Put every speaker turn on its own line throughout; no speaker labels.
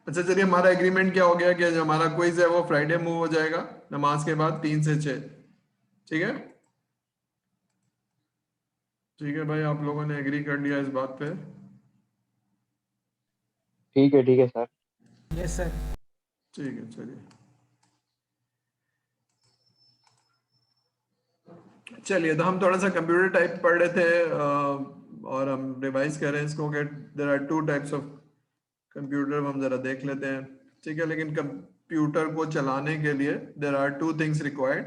अच्छा चलिए, हमारा एग्रीमेंट क्या हो गया कि जो हमारा क्विज है वो फ्राइडे मूव हो जाएगा नमाज के बाद 3 से 6। ठीक है, ठीक है भाई, आप लोगों ने एग्री कर लिया इस बात पे।
ठीक है सर।
Yes sir.
ठीक है चलिए, चलिए तो हम थोड़ा सा कंप्यूटर टाइप पढ़ रहे थे और हम रिवाइज कर रहे हैं इसको कि there are two types of computer, हम जरा देख लेते हैं। ठीक है, लेकिन कंप्यूटर को चलाने के लिए there are two things required.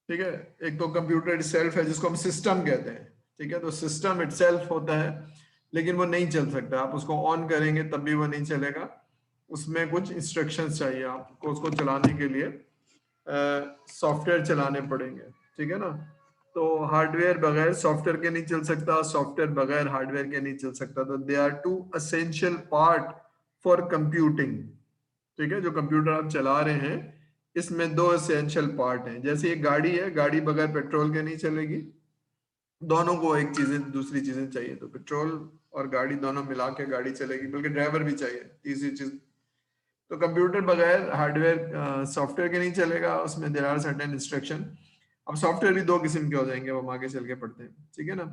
ठीक है, एक तो कंप्यूटर इटसेल्फ है जिसको हम सिस्टम कहते हैं। ठीक है, तो सिस्टम इटसेल्फ होता है लेकिन वो नहीं चल सकता, आप उसको ऑन करेंगे तब भी वो नहीं चलेगा, उसमें कुछ इंस्ट्रक्शंस चाहिए आपको उसको चलाने के लिए, सॉफ्टवेयर चलाने पड़ेंगे। ठीक है ना, तो हार्डवेयर बगैर सॉफ्टवेयर के नहीं चल सकता, सॉफ्टवेयर बगैर हार्डवेयर के नहीं चल सकता, तो they are two essential part for computing. ठीक है, जो कंप्यूटर आप चला रहे हैं इसमें दो असेंशियल पार्ट हैं, जैसे एक गाड़ी है, गाड़ी बगैर पेट्रोल के नहीं चलेगी, दोनों को एक चीजें दूसरी चीजें चाहिए, तो पेट्रोल और गाड़ी दोनों मिला के गाड़ी चलेगी, बल्कि ड्राइवर भी चाहिए, तीसरी चीज। तो कंप्यूटर बगैर हार्डवेयर सॉफ्टवेयर के नहीं चलेगा, उसमें देयर आर सर्टेन इंस्ट्रक्शन। अब सॉफ्टवेयर भी दो किस्म के हो जाएंगे, वो हम आगे चल के पढ़ते हैं। ठीक है ना,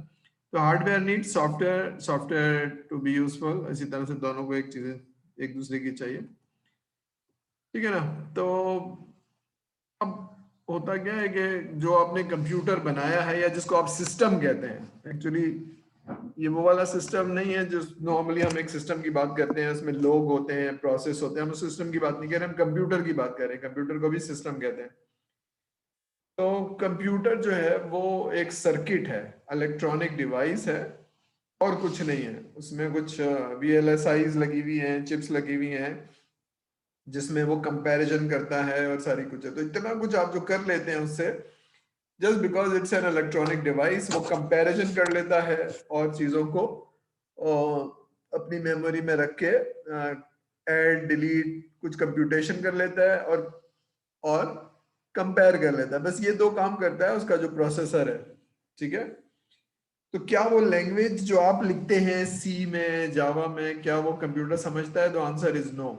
तो hardware need software, software to be useful, इसी तरह से दोनों को एक चीजें एक दूसरे की चाहिए। ठीक है ना, तो अब होता क्या है कि जो आपने कंप्यूटर बनाया है या जिसको आप सिस्टम कहते हैं, एक्चुअली ये वो वाला सिस्टम नहीं है जो नॉर्मली हम एक सिस्टम की बात करते हैं, उसमें लोग होते हैं, प्रोसेस होते हैं, हम उस सिस्टम की बात नहीं कर रहे, हम कंप्यूटर की बात कर रहे हैं, कंप्यूटर को भी सिस्टम कहते हैं। तो कंप्यूटर जो है वो एक सर्किट है, इलेक्ट्रॉनिक डिवाइस है और कुछ नहीं है, उसमें कुछ VLSIs लगी हुई हैं, चिप्स लगी हुई हैं जिसमें वो कंपैरिजन करता है और सारी कुछ है, तो इतना कुछ आप जो कर लेते हैं उससे, just because it's an electronic device, वो कंपैरिजन कर लेता है और चीजों को अपनी मेमोरी में रख के ऐड डिलीट कुछ कंप्यूटेशन कर लेता है और कंपेयर कर लेता है, बस ये दो काम करता है उसका जो प्रोसेसर है। ठीक है, तो क्या वो लैंग्वेज जो आप लिखते हैं सी में, जावा में, क्या वो कंप्यूटर समझता है? तो आंसर इज नो।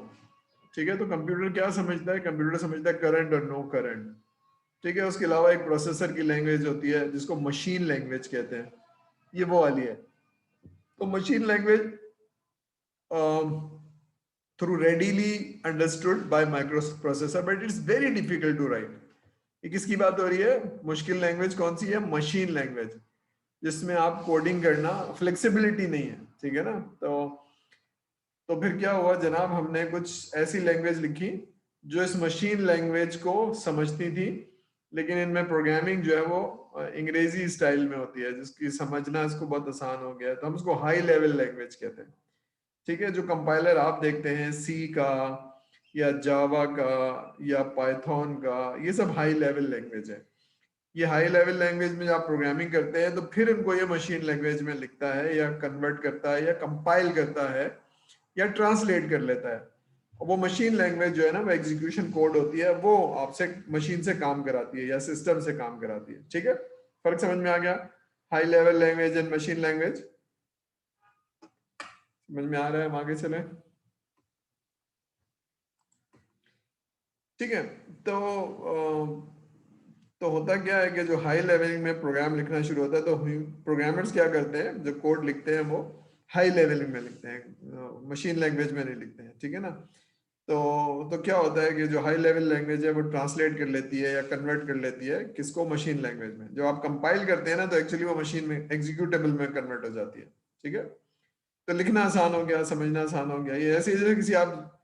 ठीक है, तो कंप्यूटर क्या समझता है? कंप्यूटर समझता है करंट और नो करंट। ठीक है, उसके अलावा एक प्रोसेसर की लैंग्वेज होती है जिसको मशीन लैंग्वेज कहते हैं, ये वो वाली है। तो machine language through readily understood by microprocessor but it's very difficult to write. ये किसकी बात हो रही है? मुश्किल लैंग्वेज कौन सी है? मशीन लैंग्वेज, जिसमें आप कोडिंग करना फ्लेक्सिबिलिटी नहीं है। ठीक है ना, तो फिर क्या हुआ जनाब, हमने कुछ ऐसी लैंग्वेज लिखी जो इस मशीन लैंग्वेज को समझती थी, लेकिन इनमें प्रोग्रामिंग जो है वो अंग्रेजी स्टाइल में होती है, जिसकी समझना इसको बहुत आसान हो गया है, तो हम इसको हाई लेवल लैंग्वेज कहते हैं। ठीक है, जो कंपाइलर आप देखते हैं सी का या जावा का या पाइथन का, ये सब हाई लेवल लैंग्वेज है। ये हाई लेवल लैंग्वेज में आप प्रोग्रामिंग करते हैं तो फिर इनको ये मशीन लैंग्वेज में लिखता है या कन्वर्ट करता है या कंपाइल करता है या ट्रांसलेट कर लेता है। वो मशीन लैंग्वेज जो है ना, वो एग्जीक्यूशन कोड होती है, वो आपसे मशीन से काम कराती है या सिस्टम से काम कराती है। ठीक है, फर्क समझ में आ गया? High level language and machine language समझ में आ रहा है? हम आगे चले। ठीक है, तो तो होता क्या है कि जो हाई लेवल में प्रोग्राम लिखना शुरू होता है तो प्रोग्रामर्स क्या करते हैं, जो कोड लिखते हैं वो हाई लेवल में लिखते हैं, मशीन लैंग्वेज में नहीं लिखते हैं। ठीक है ना, तो क्या होता है कि जो हाई लेवल लैंग्वेज है वो ट्रांसलेट कर लेती है या कन्वर्ट कर लेती है किसको? मशीन लैंग्वेज में। जो आप कंपाइल करते हैं ना, तो एक्चुअली वो मशीन में एग्जीक्यूटेबल में कन्वर्ट हो जाती है। ठीक है, तो लिखना आसान हो गया, समझना आसान हो गया। ये ऐसे जैसे किसी आप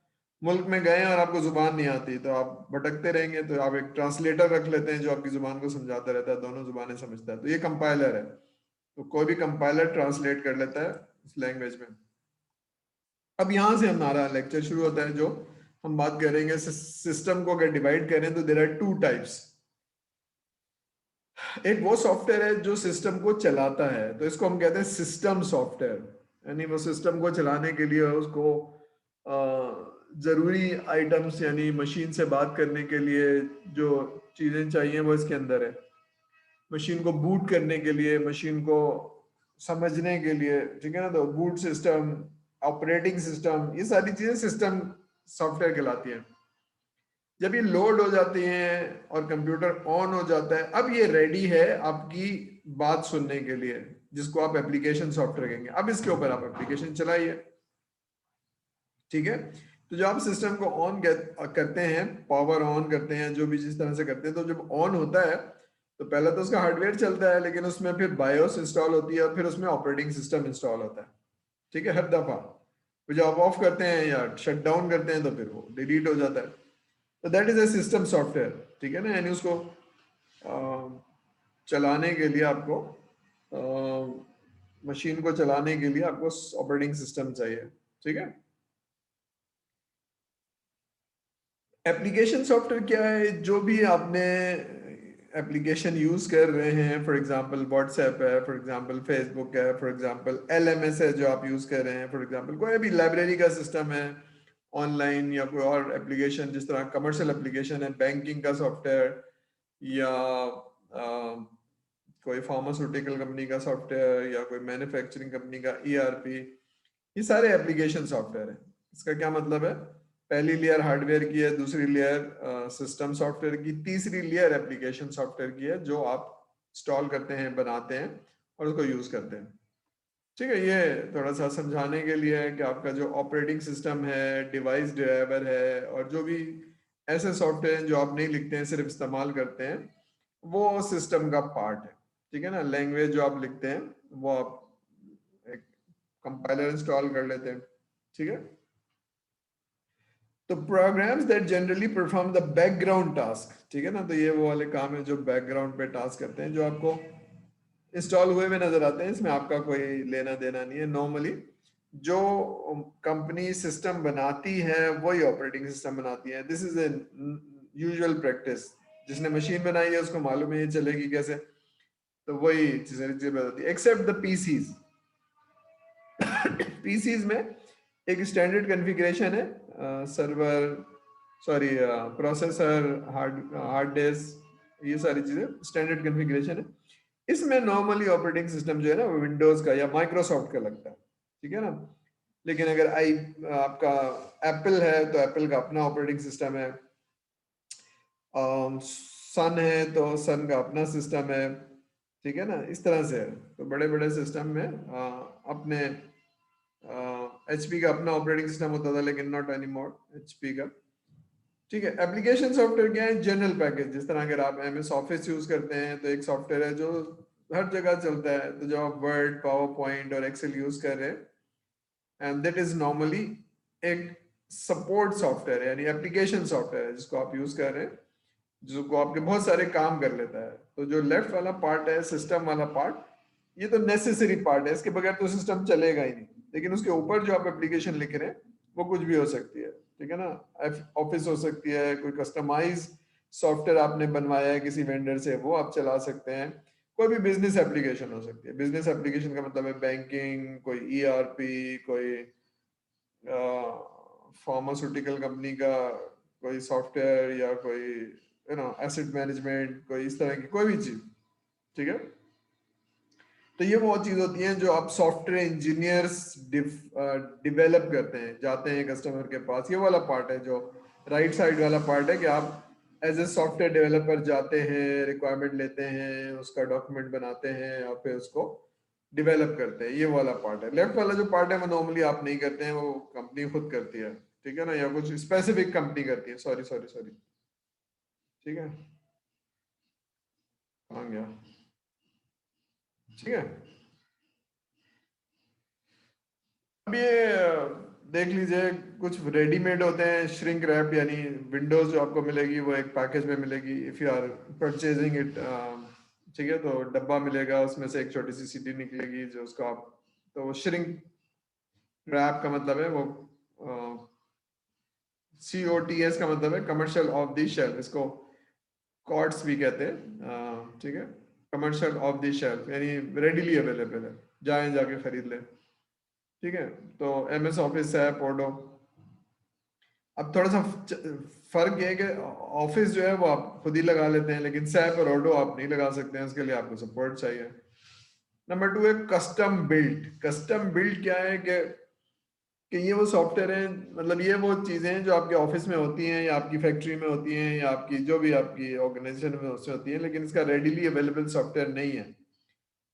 मुल्क में गए हैं और आपको जुबान नहीं आती तो आप भटकते रहेंगे, तो आप एक ट्रांसलेटर रख लेते हैं जो आपकी जुबान को समझाता रहता है, दोनों जुबानें समझता है, तो ये कंपाइलर है। तो कोई भी कंपाइलर ट्रांसलेट कर लेता है इस लैंग्वेज में। अब यहां से हमारा लेक्चर शुरू होता है, जो हम बात करेंगे सिस्टम को अगर डिवाइड करें तो देयर आर टू टाइप्स। एक वो सॉफ्टवेयर है जो सिस्टम को चलाता है, तो इसको हम कहते हैं सिस्टम सॉफ्टवेयर, यानी वो सिस्टम को चलाने के लिए उसको जरूरी आइटम्स यानी मशीन से बात करने के लिए जो चीजें चाहिए वो इसके अंदर है। मशीन को बूट करने के लिए, मशीन को समझने के लिए, ठीक है ना, तो बूट सिस्टम, ऑपरेटिंग सिस्टम, ये सारी चीजें सिस्टम सॉफ्टवेयर कहलाती हैं। जब ये लोड हो जाती हैं और कंप्यूटर ऑन हो जाता है, अब ये रेडी है आपकी बात सुनने के लिए, जिसको आप एप्लीकेशन सॉफ्टवेयर कहेंगे। अब इसके ऊपर आप एप्लीकेशन चलाइए, ठीक है। तो जब आप सिस्टम को ऑन करते हैं, पावर ऑन करते हैं, जो भी जिस तरह से करते हैं, तो जब ऑन होता है तो पहले तो उसका हार्डवेयर चलता है, लेकिन उसमें फिर बायोस इंस्टॉल होती है और फिर उसमें ऑपरेटिंग सिस्टम इंस्टॉल होता है, ठीक है, हर दफा। तो जब आप ऑफ करते हैं या शट डाउन करते हैं तो फिर वो डिलीट हो जाता है। तो that is a system software, ठीक है ना। यानी उसको चलाने के लिए आपको, मशीन को चलाने के लिए आपको ऑपरेटिंग सिस्टम चाहिए, ठीक है। एप्लीकेशन सॉफ्टवेयर क्या है? जो भी आपने एप्लीकेशन यूज कर रहे हैं, फॉर एग्जांपल व्हाट्सएप है, फॉर एग्जांपल फेसबुक है, फॉर एग्जांपल एलएमएस है जो आप यूज कर रहे हैं, फॉर एग्जांपल कोई भी लाइब्रेरी का सिस्टम है ऑनलाइन, या कोई और एप्लीकेशन, जिस तरह कमर्शियल एप्लीकेशन है, बैंकिंग का सॉफ्टवेयर, या कोई फार्मास्यूटिकल कंपनी का सॉफ्टवेयर, या कोई मैन्युफैक्चरिंग कंपनी का ईआरपी, ये सारे एप्लीकेशन सॉफ्टवेयर है। इसका क्या मतलब है? पहली लेयर हार्डवेयर की है, दूसरी लेयर सिस्टम सॉफ्टवेयर की, तीसरी लेयर एप्लीकेशन सॉफ्टवेयर की है, जो आप इंस्टॉल करते हैं, बनाते हैं और उसको यूज करते हैं, ठीक है। ये थोड़ा सा समझाने के लिए है कि आपका जो ऑपरेटिंग सिस्टम है, डिवाइस ड्राइवर है, और जो भी ऐसे सॉफ्टवेयर हैं जो आप नहीं लिखते हैं, सिर्फ इस्तेमाल करते हैं, वो सिस्टम का पार्ट है, ठीक है ना। लैंग्वेज जो आप लिखते हैं वो आप एक कंपाइलर इंस्टॉल कर लेते हैं, ठीक है। तो programmes that generally perform the background task, ठीक है ना। तो ये वो वाले काम है जो बैकग्राउंड पे टास्क करते हैं, जो आपको इंस्टॉल हुए हुए नजर आते हैं, इसमें आपका कोई लेना देना नहीं है। नॉर्मली जो कंपनी सिस्टम बनाती है वही ऑपरेटिंग सिस्टम बनाती है। This is a usual practice. जिसने मशीन बनाई है उसको मालूम है ये चलेगी कैसे, तो वही चीजें बताती है, एक्सेप्ट द पीसीज। पीसीज में एक स्टैंडर्ड कॉन्फ़िगरेशन है, server, sorry, processor, hard disk, ये सारी चीजें स्टैंडर्ड कॉन्फ़िगरेशन है। इसमें नॉर्मली ऑपरेटिंग सिस्टम जो है ना, विंडोज का या माइक्रोसॉफ्ट का लगता है, ठीक है ना। लेकिन अगर आपका एप्पल है तो एप्पल का अपना ऑपरेटिंग सिस्टम है, सन है तो सन का अपना सिस्टम है, ठीक है ना। इस तरह से है। तो बड़े बड़े सिस्टम में अपने एचपी का अपना ऑपरेटिंग सिस्टम होता था, लेकिन नॉट एनी मोर एचपी का, ठीक है। एप्लीकेशन सॉफ्टवेयर क्या है? General package. जिस तरह अगर आप एमएस ऑफिस यूज करते हैं तो एक सॉफ्टवेयर है जो हर जगह चलता है। तो जब आप वर्ड, पावर पॉइंट और एक्सेल यूज कर रहे हैं, एंड दैट इज नॉर्मली एक सपोर्ट सॉफ्टवेयर है, यानी एप्लीकेशन सॉफ्टवेयर है जिसको आप यूज कर रहे हैं, जिसको आपके बहुत सारे काम कर लेता है। तो जो लेफ्ट वाला पार्ट है, सिस्टम वाला पार्ट, ये तो नेसेसरी पार्ट है, इसके बगैर तो सिस्टम चलेगा ही नहीं। लेकिन उसके ऊपर जो आप एप्लीकेशन लिख रहे हैं वो कुछ भी हो सकती है, ठीक है ना। ऑफिस हो सकती है, कोई कस्टमाइज सॉफ्टवेयर आपने बनवाया है किसी वेंडर से, वो आप चला सकते हैं। कोई भी बिजनेस एप्लीकेशन हो सकती है। बिजनेस एप्लीकेशन का मतलब है बैंकिंग, कोई ईआरपी, कोई फार्मास्यूटिकल कंपनी का कोई सॉफ्टवेयर, या कोई एसेट मैनेजमेंट, कोई इस तरह की कोई भी चीज, ठीक है। तो ये वो चीज होती है जो आप सॉफ्टवेयर इंजीनियर्स डिवेलप करते हैं, जाते हैं कस्टमर के पास। ये वाला पार्ट है जो राइट साइड वाला पार्ट है, कि आप एज ए सॉफ्टवेयर डेवलपर जाते हैं, रिक्वायरमेंट लेते हैं, उसका डॉक्यूमेंट बनाते हैं और फिर उसको डिवेलप करते हैं। ये वाला पार्ट है। लेफ्ट वाला जो पार्ट है वो नॉर्मली आप नहीं करते हैं, वो कंपनी खुद करती है, ठीक है ना, या कुछ स्पेसिफिक कंपनी करती है। सॉरी सॉरी सॉरी, ठीक है, कहाँ गया, ठीक है। अब ये देख लीजिए, कुछ रेडीमेड होते हैं श्रिंक रैप, यानी विंडोज जो आपको मिलेगी वो एक पैकेज में मिलेगी, if you are purchasing it, ठीक है। तो डब्बा मिलेगा, उसमें से एक छोटी सी सीडी निकलेगी जो उसको आप, तो श्रिंक रैप का मतलब है वो, COTS का मतलब है कमर्शियल ऑफ द शेल्फ, इसको कॉर्ड्स भी कहते हैं, ठीक है। कमर्शियल ऑफ द शेल्फ यानी रेडीली अवेलेबल है, जाएं जाके खरीद लें, ठीक है। तो MS ऑफिस है, पोडो। अब थोड़ा सा फर्क ये है कि ऑफिस जो है वो आप खुद ही लगा लेते हैं, लेकिन सैप और ओडो आप नहीं लगा सकते हैं, उसके लिए आपको सपोर्ट चाहिए। नंबर 2 है कस्टम बिल्ट। कस्टम बिल्ट क्या है कि कि ये वो सॉफ्टवेयर है, मतलब ये वो चीज़ें हैं जो आपके ऑफिस में होती हैं या आपकी फैक्ट्री में होती हैं या आपकी जो भी आपकी ऑर्गेनाइजेशन में उससे होती हैं, लेकिन इसका रेडिली अवेलेबल सॉफ्टवेयर नहीं है।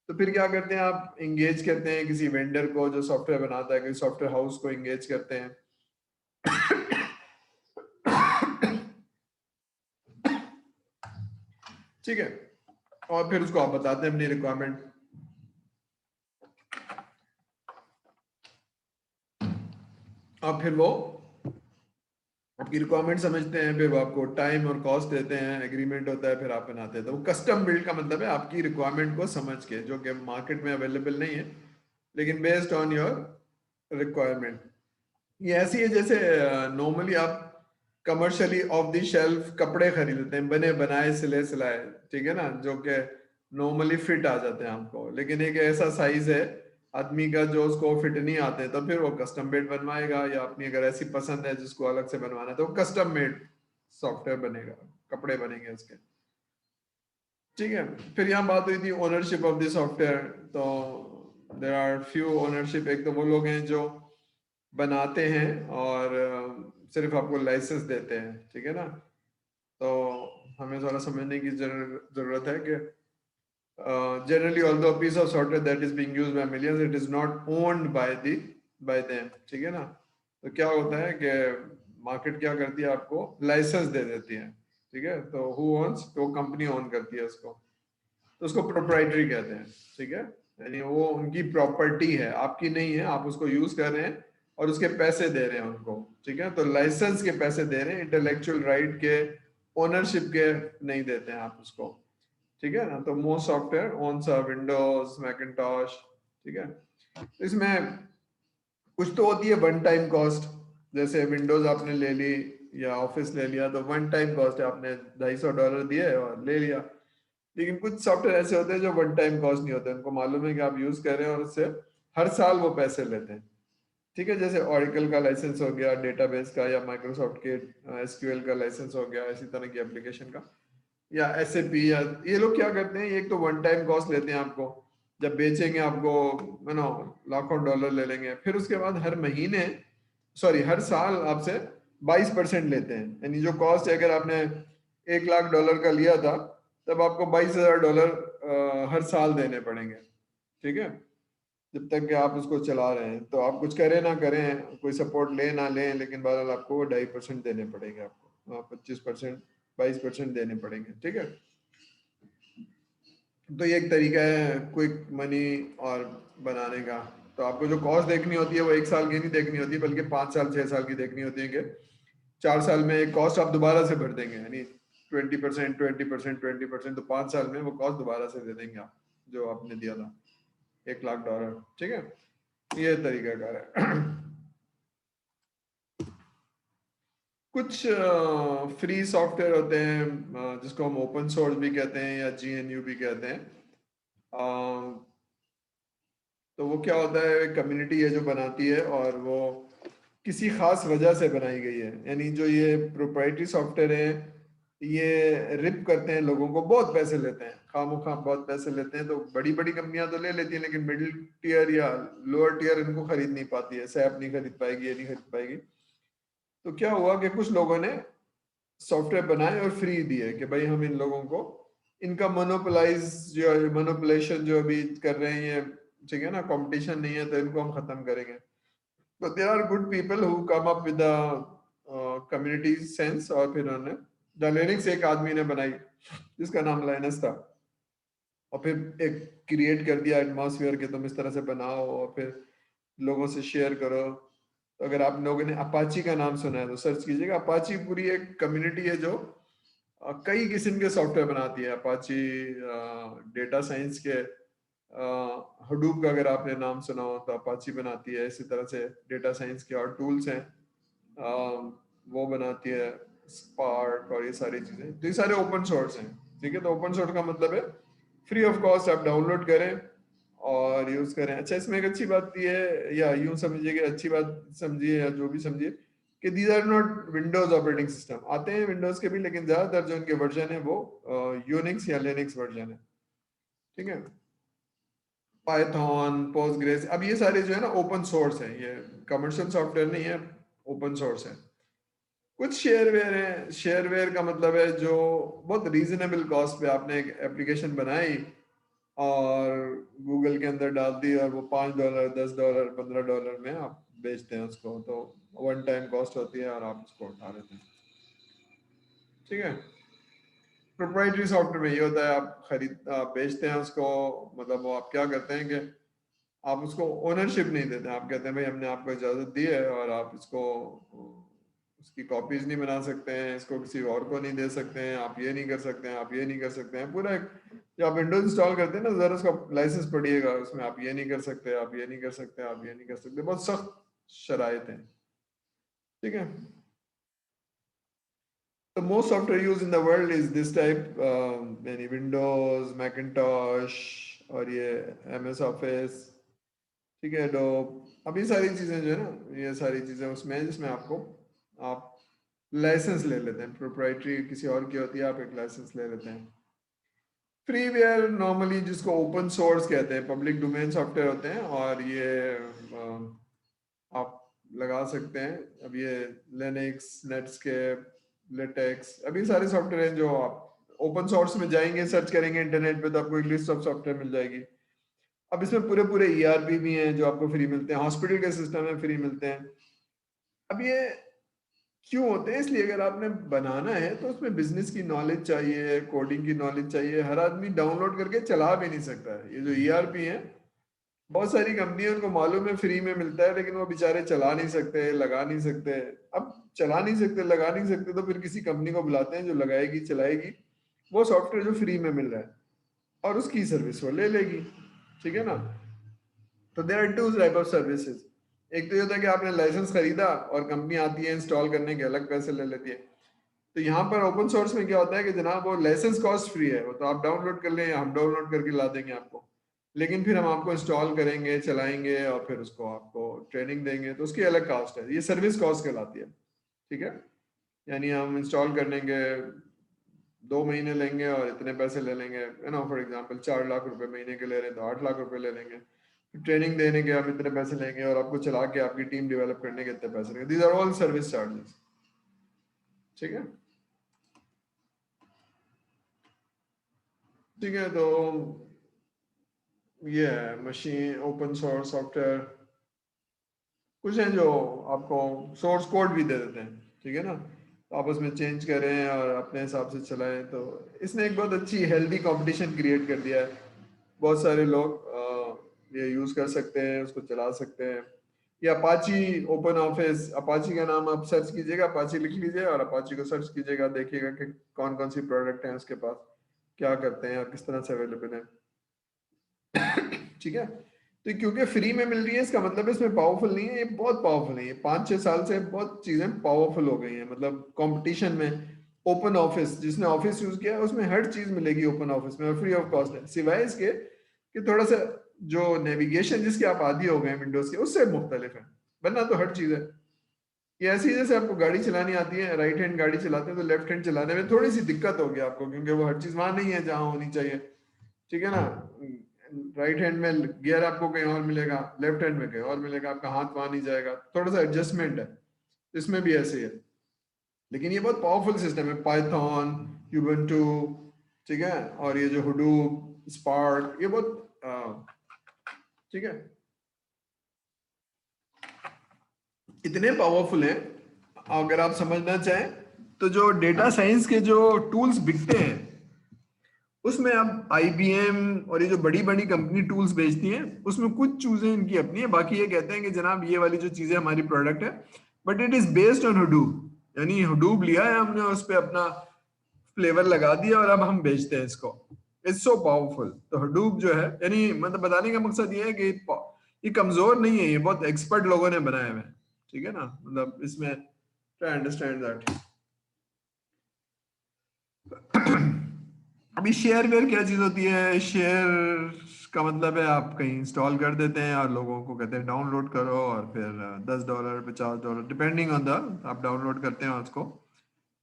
तो फिर क्या करते हैं, आप इंगेज करते हैं किसी वेंडर को जो सॉफ्टवेयर बनाता है, किसी सॉफ्टवेयर हाउस को इंगेज करते हैं। ठीक है, और फिर उसको आप बताते हैं अपनी रिक्वायरमेंट। और फिर वो आपकी रिक्वायरमेंट समझते हैं, फिर वो आपको टाइम और कॉस्ट देते हैं, एग्रीमेंट होता है, फिर आप बनाते हैं। तो वो कस्टम बिल्ड का मतलब है आपकी रिक्वायरमेंट को समझ के, जो कि मार्केट में अवेलेबल नहीं है, लेकिन बेस्ड ऑन योर रिक्वायरमेंट। ये ऐसी है जैसे नॉर्मली आप कमर्शियली ऑफ द शेल्फ कपड़े खरीदते हैं, बने बनाए सिले सिलाए, ठीक है ना, जो कि नॉर्मली फिट आ जाते हैं आपको, लेकिन एक ऐसा साइज है आदमी का जो उसको फिट नहीं आते, तो फिर वो कस्टम मेड बनवाएगा, या अपनी अगर ऐसी पसंद है जिसको अलग से बनवाना है तो कस्टम मेड सॉफ्टवेयर बनेगा, कपड़े बनेंगे उसके। ठीक है, फिर यहाँ बात हुई थी ओनरशिप ऑफ द सॉफ्टवेयर। तो देयर आर फ्यू ओनरशिप। एक तो वो लोग हैं जो बनाते हैं और सिर्फ आपको लाइसेंस देते हैं, ठीक है ना। तो हमें थोड़ा समझने की जरूरत है कि generally although a piece of software that is being used by millions, it is not owned by them, ठीक है ना। तो क्या होता है कि मार्केट क्या करती है, आपको लाइसेंस दे देती है, ठीक है। तो हु ओन्स, तो कंपनी ओन करती है उसको, तो उसको प्रोप्राइटरी कहते हैं, ठीक है। यानी वो उनकी प्रॉपर्टी है, आपकी नहीं है, आप उसको यूज कर रहे हैं और उसके पैसे दे रहे हैं उनको, ठीक है। तो लाइसेंस के पैसे दे रहे हैं, इंटेलेक्चुअल राइट के, ओनरशिप के नहीं देते हैं आप उसको, ठीक है ना। तो most software owns Windows, Macintosh, ठीक है। तो इसमें कुछ तो होती है वन टाइम कॉस्ट, जैसे विंडोज आपने ले ली या ऑफिस ले लिया, तो वन टाइम कॉस्ट है, आपने $250 दिए और ले लिया। लेकिन कुछ सॉफ्टवेयर ऐसे होते हैं जो वन टाइम कॉस्ट नहीं होते, उनको मालूम है कि आप यूज कर रहे हैं और उससे हर साल वो पैसे लेते हैं, ठीक है। जैसे ऑरिकल का लाइसेंस हो गया डेटाबेस का, या माइक्रोसॉफ्ट के एसक्यूएल का लाइसेंस हो गया, इसी तरह की एप्लीकेशन का, या एसएपी, या ये लोग क्या करते हैं, एक तो वन टाइम कॉस्ट लेते हैं आपको, जब बेचेंगे आपको नो लाखों डॉलर ले लेंगे, फिर उसके बाद हर महीने, सॉरी हर साल आपसे 22% लेते हैं। यानी जो कॉस्ट है, अगर आपने $1 लाख का लिया था, तब आपको $22,000 हर साल देने पड़ेंगे, ठीक है, जब तक कि आप उसको चला रहे हैं। तो आप कुछ करें ना करें, कोई सपोर्ट ले ना लें, लेकिन बहरहाल आपको 2.5% देने पड़ेंगे, आपको 25%, 22% देने पड़ेंगे, ठीक है। तो ये एक तरीका है क्विक मनी और बनाने का। तो आपको जो कॉस्ट देखनी होती है वो एक साल की नहीं देखनी होती, बल्कि 5 साल 6 साल की देखनी होती है, कि 4 साल में एक कॉस्ट आप दोबारा से भर देंगे, यानी 20%, 20%, 20%, तो 5 साल में वो कॉस्ट दोबारा से दे देंगे आप, जो आपने दिया था $1 लाख, ठीक है। ये तरीका कार है। कुछ फ्री सॉफ्टवेयर होते हैं, जिसको हम ओपन सोर्स भी कहते हैं या GNU भी कहते हैं। तो वो क्या होता है, कम्युनिटी है जो बनाती है, और वो किसी खास वजह से बनाई गई है। यानी जो ये प्रोप्राइटरी सॉफ्टवेयर है, ये रिप करते हैं लोगों को, बहुत पैसे लेते हैं, खामोखा बहुत पैसे लेते हैं। तो बड़ी बड़ी कंपनियां तो ले लेती हैं, लेकिन मिडिल टीयर या लोअर टीयर इनको खरीद नहीं पाती है, सैप नहीं खरीद पाएगी, ये नहीं खरीद पाएगी। तो क्या हुआ कि कुछ लोगों ने सॉफ्टवेयर बनाए और फ्री दिए कि भाई हम इन लोगों को, इनका मोनोपोलाइज जो मोनोपोलेशन जो अभी कर रहे हैं ये, ठीक है ना, कंपटीशन नहीं है, तो इनको हम खत्म करेंगे। तो there are good people who come up with community sense, और फिर उन्होंने द लिनक्स एक आदमी ने बनाई जिसका नाम लाइनस था, और फिर एक क्रिएट कर दिया एटमॉस्फेयर के, तुम इस तरह से बनाओ और फिर लोगों से शेयर करो। तो अगर आप लोगों ने अपाची का नाम सुना है तो सर्च कीजिएगा, अपाची पूरी एक कम्युनिटी है जो कई किस्म के सॉफ्टवेयर बनाती है। अपाची डेटा साइंस के, हडूप का अगर आपने नाम सुना हो तो अपाची बनाती है। इसी तरह से डेटा साइंस के और टूल्स हैं, वो बनाती है, स्पार्क और ये सारी चीजें। तो ये सारे ओपन सोर्स हैं, ठीक है। तो ओपन सोर्स का मतलब है फ्री ऑफ कॉस्ट आप डाउनलोड करें और यूज करें। अच्छा, इसमें एक अच्छी बात ये है, या यूं समझिए कि अच्छी बात समझिए या जो भी समझिए, कि these are not Windows operating system. आते हैं विंडोज के भी, लेकिन ज्यादातर जो इनके वर्जन है वो यूनिक्स या लिनक्स वर्जन है, ठीक है। पाइथन, पोस्टग्रेस, अब ये सारे जो है ना ओपन सोर्स है, ये कमर्शियल सॉफ्टवेयर नहीं है, ओपन सोर्स है। कुछ शेयरवेयर है, शेयरवेयर का मतलब है जो बहुत रीजनेबल कॉस्ट पे आपने एक एप्लीकेशन बनाई और गूगल के अंदर डाल दी और वो $5, $10, $15 में आप बेचते हैं उसको, तो वन टाइम कॉस्ट होती है और आप उसको उठा लेते हैं। ठीक है। प्रोप्राइटरी सॉफ्टवेयर में ये होता है, आप बेचते हैं उसको, मतलब वो आप क्या करते हैं कि आप उसको ओनरशिप नहीं देते, आप कहते हैं भाई हमने आपको इजाजत दी है और आप इसको उसकी कॉपीज नहीं बना सकते हैं, इसको किसी और को नहीं दे सकते हैं, आप ये नहीं कर सकते हैं, आप ये नहीं कर सकते हैं, पूरा एक, जब आप विंडोज इंस्टॉल करते हैं ना जरा उसका लाइसेंस पढ़िएगा, उसमें आप ये नहीं कर सकते, आप ये नहीं कर सकते, आप ये नहीं कर सकते, बहुत सख्त शराइत हैं। ठीक है। The most software used in the world is this type, यानी विंडोज, मैकिंटॉश और ये MS ऑफिस। ठीक है। तो अभी सारी चीजें जो है ना, ये सारी चीजें उसमें है जिसमें आपको आप लाइसेंस ले लेते हैं, प्रोप्राइटरी किसी और की होती है, आप एक लाइसेंस ले लेते हैं। फ्रीवेयर नॉर्मली जिसको ओपन सोर्स कहते हैं, पब्लिक डोमेन सॉफ्टवेयर होते हैं, और ये आप लगा सकते हैं। अब ये लिनक्स, नेटस्केप, लेटेक्स, अभी सारे सॉफ्टवेयर हैं जो आप ओपन सोर्स में जाएंगे, सर्च करेंगे इंटरनेट पे तो आपको एक लिस्ट ऑफ सॉफ्टवेयर मिल जाएगी। अब इसमें पूरे पूरे ERP भी हैं जो आपको फ्री मिलते हैं, हॉस्पिटल के सिस्टम में फ्री मिलते हैं। अब ये क्यों होते हैं, इसलिए अगर आपने बनाना है तो उसमें बिजनेस की नॉलेज चाहिए, कोडिंग की नॉलेज चाहिए, हर आदमी डाउनलोड करके चला भी नहीं सकता है। ये जो ERP है, बहुत सारी कंपनियां उनको मालूम है फ्री में मिलता है, लेकिन वो बेचारे चला नहीं सकते, लगा नहीं सकते। अब चला नहीं सकते, लगा नहीं सकते, तो फिर किसी कंपनी को बुलाते हैं जो लगाएगी, चलाएगी वो सॉफ्टवेयर जो फ्री में मिल रहा है, और उसकी सर्विस वो ले लेगी। ठीक है ना। तो there are two type of services. एक तो ये होता है कि आपने लाइसेंस खरीदा और कंपनी आती है इंस्टॉल करने के, अलग पैसे ले लेती है। तो यहाँ पर ओपन सोर्स में क्या होता है कि जनाब वो लाइसेंस कॉस्ट फ्री है, वो तो आप डाउनलोड कर लें या हम डाउनलोड करके ला देंगे आपको, लेकिन फिर हम आपको इंस्टॉल करेंगे, चलाएंगे और फिर उसको आपको ट्रेनिंग देंगे, तो उसकी अलग कॉस्ट है, ये सर्विस कॉस्ट कहलाती है। ठीक है। यानी हम इंस्टॉल करने के 2 महीने लेंगे और इतने पैसे ले लेंगे, है ना, फॉर एग्जांपल 4 लाख रुपए महीने के ले रहे हैं तो 8 लाख रुपए ले लेंगे। फिर ट्रेनिंग देने के हम इतने पैसे लेंगे और आपको चला के आपकी टीम डेवलप करने के इतने पैसे लेंगे। These are all service charges. ठीक है। ठीक है। तो ये है मशीन ओपन सोर्स सॉफ्टवेयर। कुछ हैं जो आपको सोर्स कोड भी दे देते हैं, ठीक है ना, तो आप उसमें चेंज करें और अपने हिसाब से चलाएं। तो इसने एक बहुत अच्छी हेल्दी कंपटीशन क्रिएट कर दिया है। बहुत सारे लोग ये यूज़ कर सकते हैं, उसको चला सकते हैं। या अपाची ओपन ऑफिस, अपाची का नाम आप सर्च कीजिएगा, अपाची लिख लीजिए और अपाची को सर्च कीजिएगा, देखिएगा कि कौन कौन सी प्रोडक्ट हैं उसके पास, क्या करते हैं और किस तरह से अवेलेबल है। ठीक है। तो क्योंकि फ्री में मिल रही है, इसका मतलब इसमें पावरफुल नहीं है, ये बहुत पावरफुल है। ये 5-6 साल से बहुत चीजें पावरफुल हो गई हैं, मतलब कंपटीशन में। ओपन ऑफिस, जिसने ऑफिस यूज किया है उसमें हर चीज मिलेगी ओपन ऑफिस में, और फ्री ऑफ कॉस्ट है, सिवाय इसके कि थोड़ा सा जो नेविगेशन जिसके आप आदी हो गए विंडोज के, उससे मुख्तलिफ है, वरना तो हर चीज है। ये ऐसी जैसे आपको गाड़ी चलानी आती है, राइट हैंड गाड़ी चलाते हैं तो लेफ्ट हैंड चलाने में थोड़ी सी दिक्कत होगी आपको, क्योंकि वो हर चीज वहां नहीं है जहां होनी चाहिए। ठीक है ना। राइट हैंड में गियर आपको कहीं और मिलेगा, लेफ्ट हैंड में कहीं और मिलेगा, आपका हाथ वहां नहीं जाएगा, थोड़ा सा एडजस्टमेंट है। इसमें भी ऐसे ही है, लेकिन ये बहुत पावरफुल सिस्टम है, पाइथन, यूबंटू। ठीक है। और ये जो हुडूप, स्पार्क, ये बहुत ठीक है, इतने पावरफुल हैं। अगर आप समझना चाहें तो जो डेटा साइंस के जो टूल्स बिकते हैं उसमें अब IBM और ये जो बड़ी बड़ी कंपनी टूल्स बेचती हैं, उसमें कुछ चीजें इनकी अपनी है, बाकी ये कहते हैं कि जनाब ये वाली जो चीजें हमारी प्रोडक्ट है, but it is based on Hadoop. यानी हुडूप लिया है हमने, उस पर अपना फ्लेवर लगा दिया और अब हम बेचते हैं इसको। It's so powerful. तो हुडूप जो है, यानी मतलब बताने का मकसद ये है कि ये कमजोर नहीं है, ये बहुत एक्सपर्ट लोगों ने बनाए हुए हैं। ठीक है ना, मतलब इसमें ट्राई अंडरस्टैंड दैट। अभी शेयर वेयर क्या चीज होती है, शेयर का मतलब है आप कहीं इंस्टॉल कर देते हैं और लोगों को कहते हैं डाउनलोड करो, और फिर $10, $50 डिपेंडिंग ऑन द, आप डाउनलोड करते हैं उसको,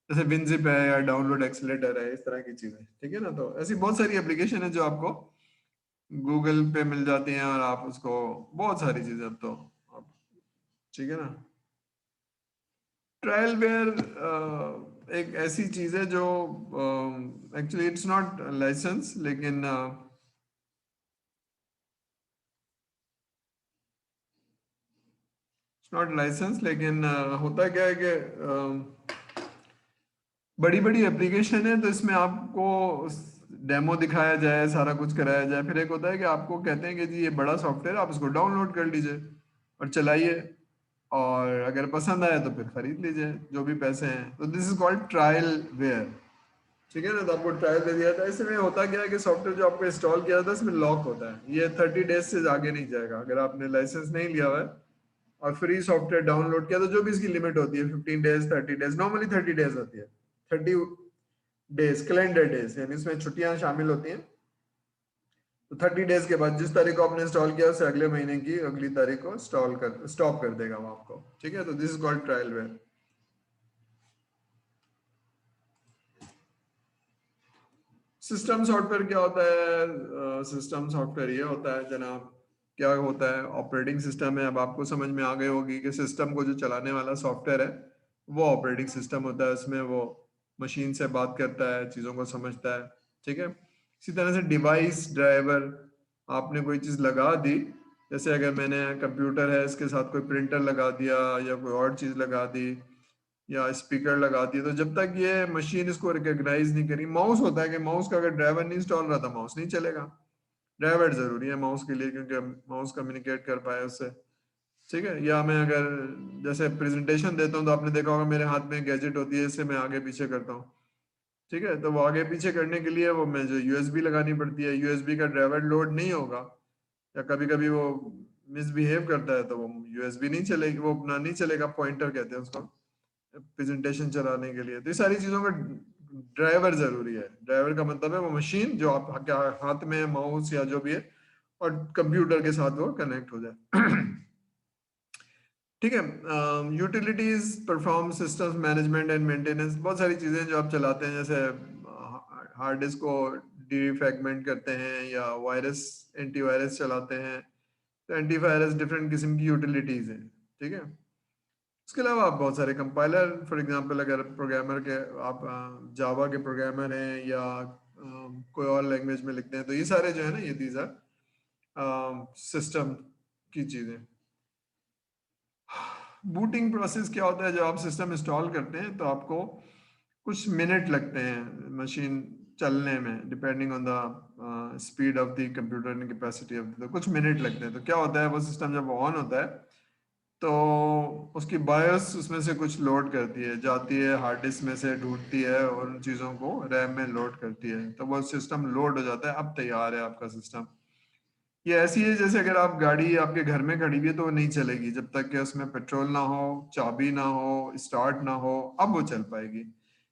जैसे विनजिप है या डाउनलोड एक्सीलेटर है, इस तरह की चीजें। ठीक है ना। तो ऐसी बहुत सारी एप्लीकेशन है जो आपको गूगल पे मिल जाती हैं और आप उसको, बहुत सारी चीजें अब तो ठीक है ना। ट्रायल वेयर एक ऐसी चीज है जो एक्चुअली इट्स नॉट लाइसेंस, लेकिन इट्स नॉट लाइसेंस, लेकिन होता क्या है कि बड़ी बड़ी एप्लीकेशन है तो इसमें आपको डेमो दिखाया जाए, सारा कुछ कराया जाए, फिर एक होता है कि आपको कहते हैं कि जी ये बड़ा सॉफ्टवेयर, आप इसको डाउनलोड कर लीजिए और चलाइए, और अगर पसंद आए तो फिर खरीद लीजिए जो भी पैसे हैं। तो this is called trialware, ठीक है ना। तो आपको ट्रायल दे दिया था, इसमें होता क्या है कि सॉफ्टवेयर जो आपको इंस्टॉल किया था इसमें लॉक होता है, ये 30 डेज से आगे नहीं जाएगा। अगर आपने लाइसेंस नहीं लिया हुआ है और फ्री सॉफ्टवेयर डाउनलोड किया तो जो भी इसकी लिमिट होती है 15 डेज, 30 डेज, नॉर्मली 30 डेज होती है, 30 डेज कैलेंडर डेज, यानी इसमें छुट्टियां शामिल होती हैं। तो 30 डेज के बाद जिस तारीख को आपने इंस्टॉल किया उससे अगले महीने की अगली तारीख को स्टॉप कर देगा वो आपको, ठीक है। तो this is called trialware. System software क्या होता है? सिस्टम सॉफ्टवेयर ये होता है जनाब, क्या होता है, ऑपरेटिंग सिस्टम है। अब आपको समझ में आ गई होगी कि सिस्टम को जो चलाने वाला सॉफ्टवेयर है वो ऑपरेटिंग सिस्टम होता है। उसमें वो मशीन से बात करता है, चीज़ों को समझता है, ठीक है। इसी तरह से डिवाइस ड्राइवर, आपने कोई चीज़ लगा दी, जैसे अगर मैंने कंप्यूटर है इसके साथ कोई प्रिंटर लगा दिया या कोई और चीज़ लगा दी या स्पीकर लगा दिए, तो जब तक ये मशीन इसको रिकॉग्नाइज नहीं करी, माउस होता है कि माउस का अगर ड्राइवर नहीं इंस्टॉल रहा था माउस नहीं चलेगा। ड्राइवर जरूरी है माउस के लिए क्योंकि माउस कम्युनिकेट कर पाए उससे, ठीक है। या मैं अगर जैसे प्रेजेंटेशन देता हूँ तो आपने देखा होगा मेरे हाथ में गैजेट होती है, इससे मैं आगे पीछे करता हूँ, ठीक है। तो वो आगे पीछे करने के लिए वो मैं जो यूएसबी लगानी पड़ती है, यूएसबी का ड्राइवर लोड नहीं होगा या कभी कभी वो मिसबिहेव करता है तो वो यूएसबी नहीं चलेगी, वो अपना नहीं चलेगा, पॉइंटर कहते हैं उसको प्रेजेंटेशन चलाने के लिए। तो ये सारी चीजों का ड्राइवर जरूरी है। ड्राइवर का मतलब है वो मशीन जो आप क्या हाथ में माउस या जो भी है और कंप्यूटर के साथ वो कनेक्ट हो जाए ठीक है। Utilities, perform systems management and maintenance, बहुत सारी चीजें जो आप चलाते हैं, जैसे हार्ड डिस्क को डीफ्रैगमेंट करते हैं या वायरस एंटीवायरस चलाते हैं, तो एंटीवायरस डिफरेंट किस्म की यूटिलिटीज हैं, ठीक है। इसके अलावा आप बहुत सारे कंपाइलर, फॉर एग्जांपल अगर प्रोग्रामर के आप जावा के प्रोग्रामर हैं या कोई और लैंग्वेज में लिखते हैं, तो ये सारे जो है ना, ये दीज आर सिस्टम की चीज़ें। बूटिंग प्रोसेस क्या होता है? जब आप सिस्टम इंस्टॉल करते हैं तो आपको कुछ मिनट लगते हैं मशीन चलने में, depending on the speed of the computer and capacity of the, कुछ मिनट लगते हैं। तो क्या होता है, वो सिस्टम जब ऑन होता है तो उसकी बायोस उसमें से कुछ लोड करती है, जाती है हार्ड डिस्क में से, ढूंढती है और उन चीज़ों को रैम में लोड करती है, तो वो सिस्टम लोड हो जाता है, अब तैयार है आपका सिस्टम। ये ऐसी है जैसे अगर आप गाड़ी आपके घर में खड़ी हुई है तो वो नहीं चलेगी जब तक कि उसमें पेट्रोल ना हो, चाबी ना हो, स्टार्ट ना हो, अब वो चल पाएगी।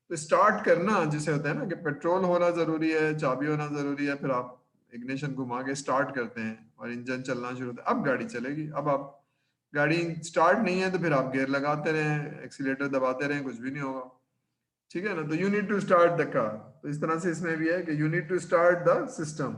तो स्टार्ट करना जिसे होता है ना कि पेट्रोल होना जरूरी है, चाबी होना जरूरी है, फिर आप इग्निशन घुमा के स्टार्ट करते हैं और इंजन चलना शुरू होता है, अब गाड़ी चलेगी। अब आप गाड़ी स्टार्ट नहीं है तो फिर आप गियर लगाते रहें, एक्सीलेटर दबाते रहें, कुछ भी नहीं होगा, ठीक है ना। तो you need to start the car, तो इस तरह से इसमें भी है कि you need to start the system.